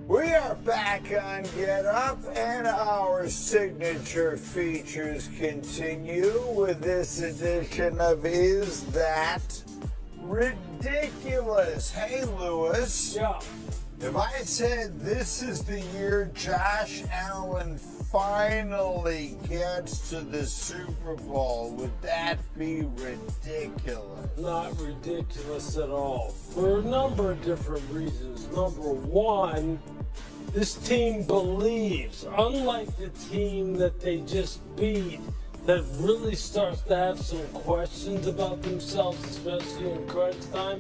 We are back on Get Up, and our signature features continue with this edition of Is That Ridiculous? Hey, Lewis. Yeah. If I said this is the year Josh Allen finally gets to the Super Bowl, would that be ridiculous? Not ridiculous at all. For a number of different reasons. Number one, this team believes, unlike the team that they just beat, that really starts to have some questions about themselves, especially in crunch time.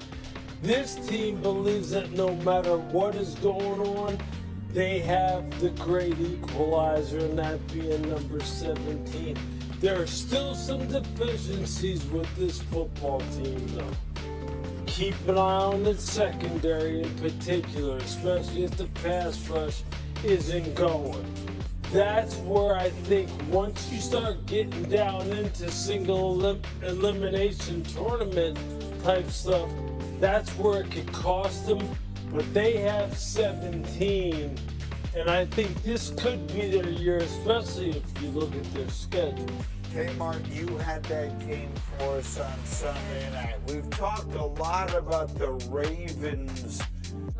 This team believes that no matter what is going on, they have the great equalizer, and that being number 17. There are still some deficiencies with this football team, though. Keep an eye on its secondary in particular, especially if the pass rush isn't going. That's where I think once you start getting down into single elimination tournament type stuff, that's where it could cost them. But they have 17, and I think this could be their year, especially if you look at their schedule. Hey, Mark, you had that game for us on Sunday night. We've talked a lot about the Ravens'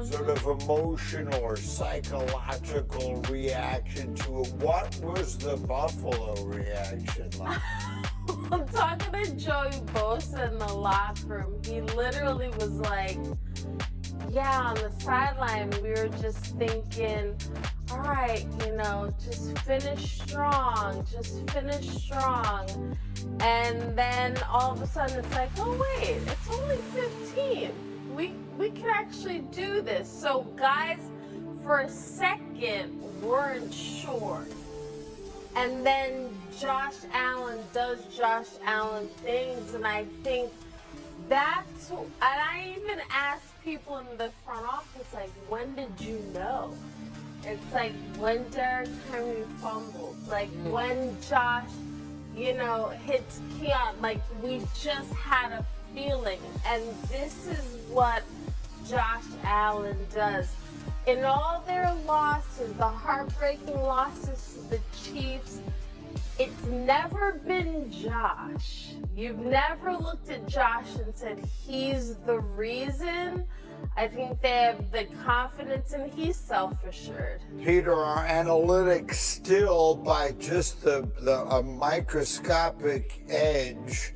sort of emotional or psychological reaction to it. What was the Buffalo reaction like? I'm talking to Joey Bosa in the locker room. He literally was like, yeah, on the sideline, we were just thinking, all right, just finish strong, And then all of a sudden it's like, oh wait, it's only 15. We can actually do this. So guys, for a second, weren't sure. And then Josh Allen does Josh Allen things, and I think that's, and I even asked people in the front office, like, when did you know? It's like when Derrick Henry fumbled, like when Josh, hits Keon, like we just had a feeling. And this is what Josh Allen does. In all their losses, the heartbreaking losses to the Chiefs, it's never been Josh. You've never looked at Josh and said, he's the reason. I think they have the confidence, and he's self-assured. Peter, our analytics still, by just a microscopic edge,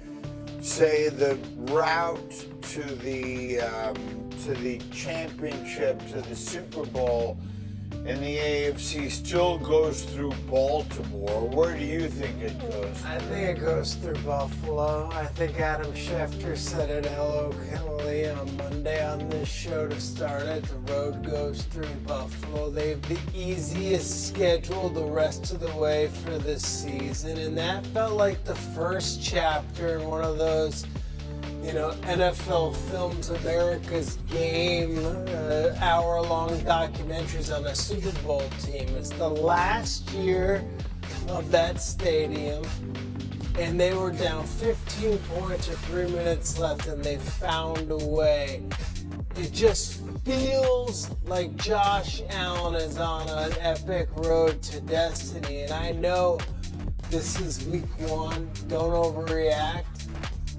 say the route to the championship, to the Super Bowl in the AFC still goes through Baltimore. Where do you think it goes? I think it goes through Buffalo. I think Adam Schefter said it eloquently on Monday on this show to start it. The road goes through Buffalo. They have the easiest schedule the rest of the way for this season, and that felt like the first chapter in one of those NFL Films America's Game hour-long documentaries on a Super Bowl team. It's the last year of that stadium, and they were down 15 points with 3 minutes left, and they found a way. It just feels like Josh Allen is on an epic road to destiny, and I know this is week one, don't overreact.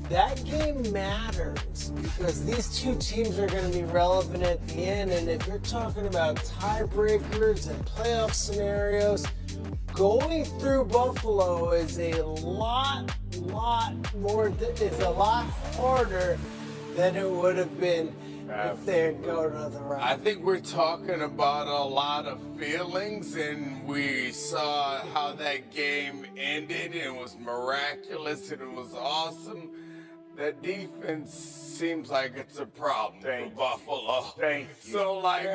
That game matters because these two teams are going to be relevant at the end. And if you're talking about tiebreakers and playoff scenarios, going through Buffalo is a lot harder than it would have been if they had gone to the right. I think we're talking about a lot of feelings, and we saw how that game ended, and it was miraculous, and it was awesome. That defense seems like it's a problem for Buffalo. Thank you. So, like,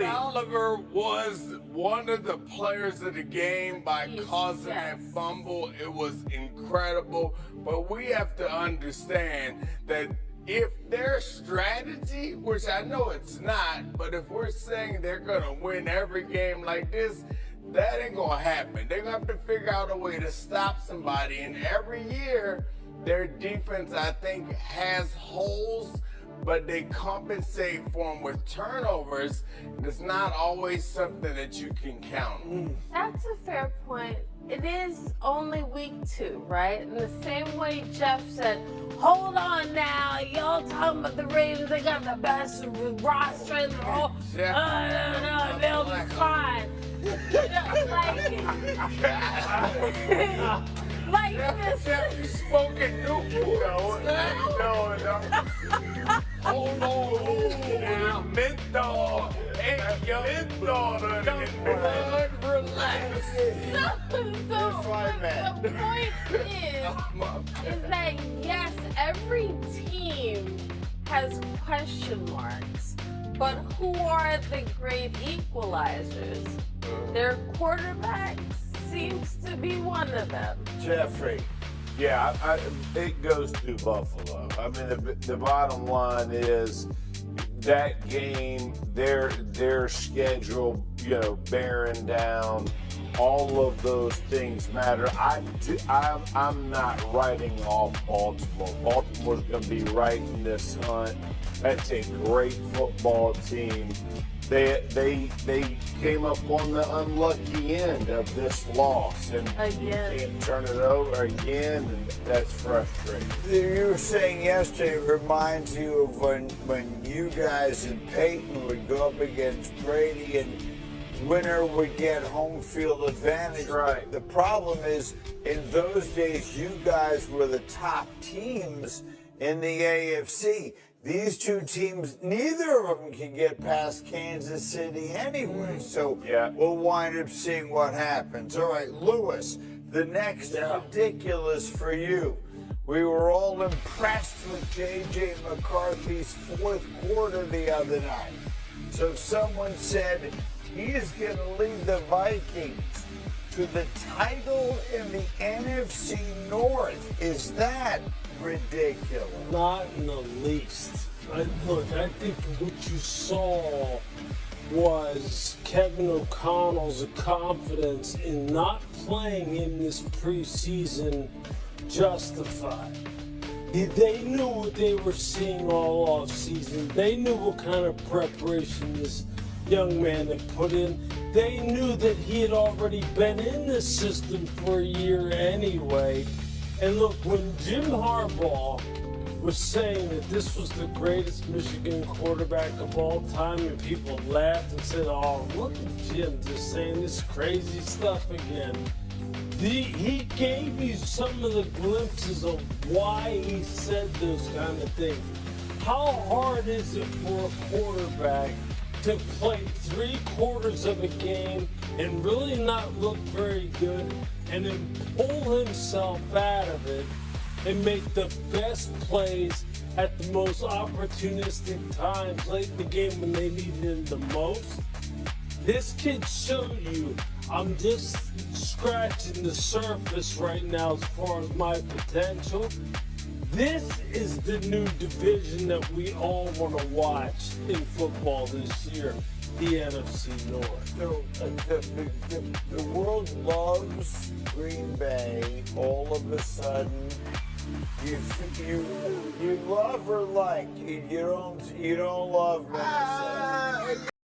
Oliver was one of the players of the game by causing that fumble. It was incredible. But we have to understand that if their strategy, which I know it's not, but if we're saying they're going to win every game like this, that ain't going to happen. They're going to have to figure out a way to stop somebody. And every year, their defense, I think, has holes, but they compensate for them with turnovers. And it's not always something that you can count on. That's a fair point. It is only week 2, right? In the same way Jeff said, hold on now, y'all talking about the Ravens, they got the best roster in the whole, no, they'll be fine. Like this. Jeff, you spoken Nuku, though. No. Hold on. Menthol. Menthol. Blood, relax. The point is that yes, every team has question marks, but who are the great equalizers? Their quarterback seems to be one of them. Jeffrey. Yeah, it goes to Buffalo. I mean, the bottom line is that game, their schedule, bearing down, all of those things matter. I'm not writing off Baltimore. Baltimore's going to be right in this hunt. That's a great football team. They came up on the unlucky end of this loss, and you can't turn it over again, and that's frustrating. You were saying yesterday it reminds you of when you guys and Peyton would go up against Brady and winner would get home field advantage. Right. The problem is, in those days, you guys were the top teams in the AFC. These two teams, neither of them can get past Kansas City anyway. So we'll wind up seeing what happens. All right, Lewis, the next ridiculous for you. We were all impressed with J.J. McCarthy's fourth quarter the other night. So someone said he's going to lead the Vikings to the title in the NFC North. Is that ridiculous? Not in the least. I think what you saw was Kevin O'Connell's confidence in not playing in this preseason justified. They knew what they were seeing all off season. They knew what kind of preparation this young man had put in. They knew that he had already been in the system for a year anyway. And look, when Jim Harbaugh was saying that this was the greatest Michigan quarterback of all time, and people laughed and said, oh, look at Jim just saying this crazy stuff again. He gave you some of the glimpses of why he said those kind of things. How hard is it for a quarterback to play 3 quarters of a game and really not look very good, and then pull himself out of it and make the best plays at the most opportunistic times late in the game when they needed him the most? This kid showed you, I'm just scratching the surface right now as far as my potential. This is the new division that we all want to watch in football this year, the NFC North. So the world loves Green Bay. All of a sudden, you love or like, you don't love Minnesota.